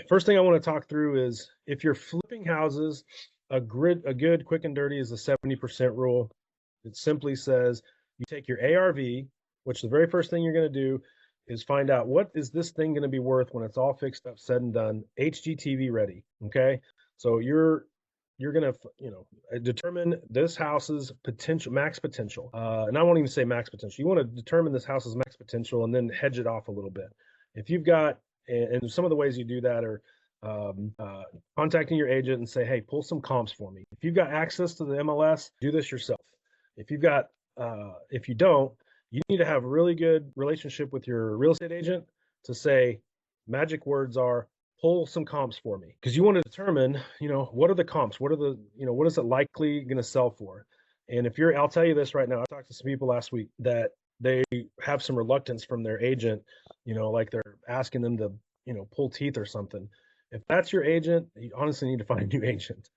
first thing I want to talk through is if you're flipping houses, a good quick and dirty is the 70% rule. It simply says you take your ARV, which the very first thing you're going to do is find out what is this thing going to be worth when it's all fixed up, said and done, HGTV ready. Okay, so you're going to determine this house's potential, max potential, and I won't even say max potential. You want to determine this house's max potential and then hedge it off a little bit. If you've got, and some of the ways you do that are contacting your agent and say, hey, pull some comps for me. If you've got access to the MLS, do this yourself. If you've got, if you don't, you need to have a really good relationship with your real estate agent to say, magic words are, pull some comps for me, because you want to determine, what are the comps, what are the, what is it likely going to sell for. And if you're, I'll tell you this right now, I talked to some people last week that they have some reluctance from their agent, like they're asking them to, pull teeth or something. If that's your agent, you honestly need to find a new agent.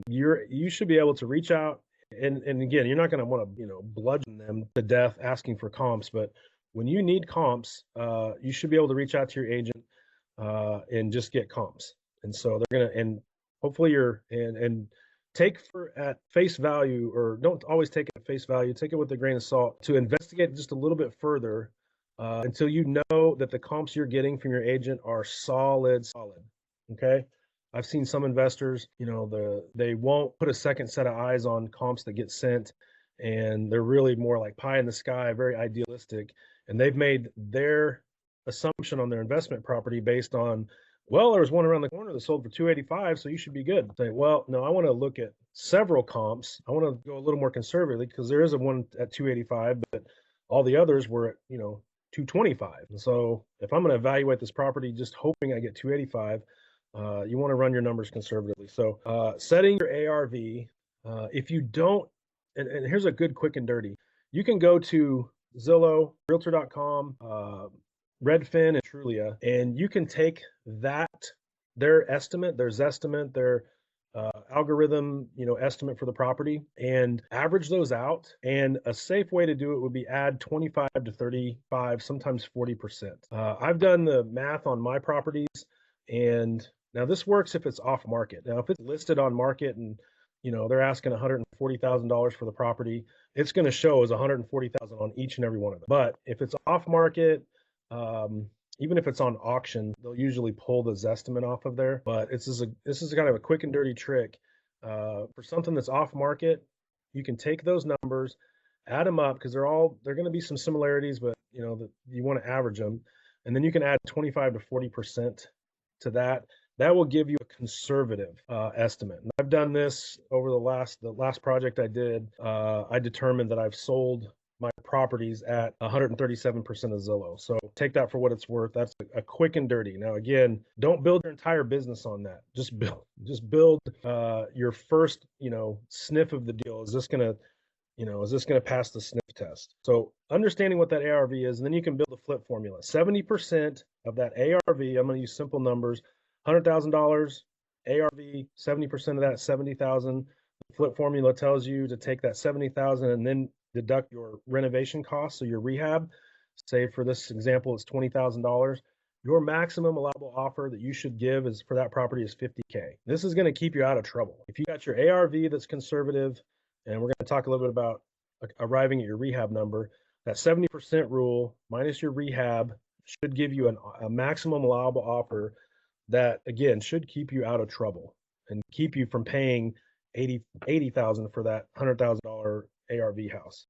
You should be able to reach out, and again, you're not going to want to, bludgeon them to death asking for comps, but when you need comps, you should be able to reach out to your agent and just get comps. And so they're gonna, and hopefully and take for at face value, or don't always take it at face value. Take it with a grain of salt to investigate just a little bit further until you know that the comps you're getting from your agent are solid. Okay. I've seen some investors, they won't put a second set of eyes on comps that get sent, and they're really more like pie in the sky, very idealistic, and they've made their assumption on their investment property based on, well, there was one around the corner that sold for 285, so you should be good. Say, well, no, I want to look at several comps. I want to go a little more conservatively because there is a one at 285, but all the others were at 225. And so if I'm going to evaluate this property just hoping I get 285, you want to run your numbers conservatively. So setting your ARV, if you don't, and here's a good quick and dirty, you can go to Zillow, Realtor.com, Redfin, and Trulia, and you can take their estimate, their Zestimate, their algorithm, estimate for the property, and average those out. And a safe way to do it would be add 25 to 35, sometimes 40%. I've done the math on my properties, and now this works if it's off market. Now, if it's listed on market and they're asking $140,000 for the property, it's going to show as $140,000 on each and every one of them. But if it's off market, even if it's on auction, they'll usually pull the Zestimate off of there. But this is kind of a quick and dirty trick. For something that's off market, you can take those numbers, add them up, because they're going to be some similarities, but you want to average them, and then you can add 25 to 40% to that. That will give you a conservative estimate. And I've done this over the last project I did. I determined that I've sold my properties at 137% of Zillow. So take that for what it's worth. That's a quick and dirty. Now, again, don't build your entire business on that. Just build your first, sniff of the deal. Is this going to pass the sniff test? So understanding what that ARV is, and then you can build a flip formula. 70% of that ARV, I'm going to use simple numbers, $100,000 ARV, 70% of that, 70,000. The flip formula tells you to take that 70,000 and then deduct your renovation costs. So your rehab, say for this example, it's $20,000. Your maximum allowable offer that you should give is for that property is $50K. This is going to keep you out of trouble. If you got your ARV that's conservative, and we're going to talk a little bit about arriving at your rehab number, that 70% rule minus your rehab should give you a maximum allowable offer that, again, should keep you out of trouble and keep you from paying $80,000 for that $100,000 ARV house.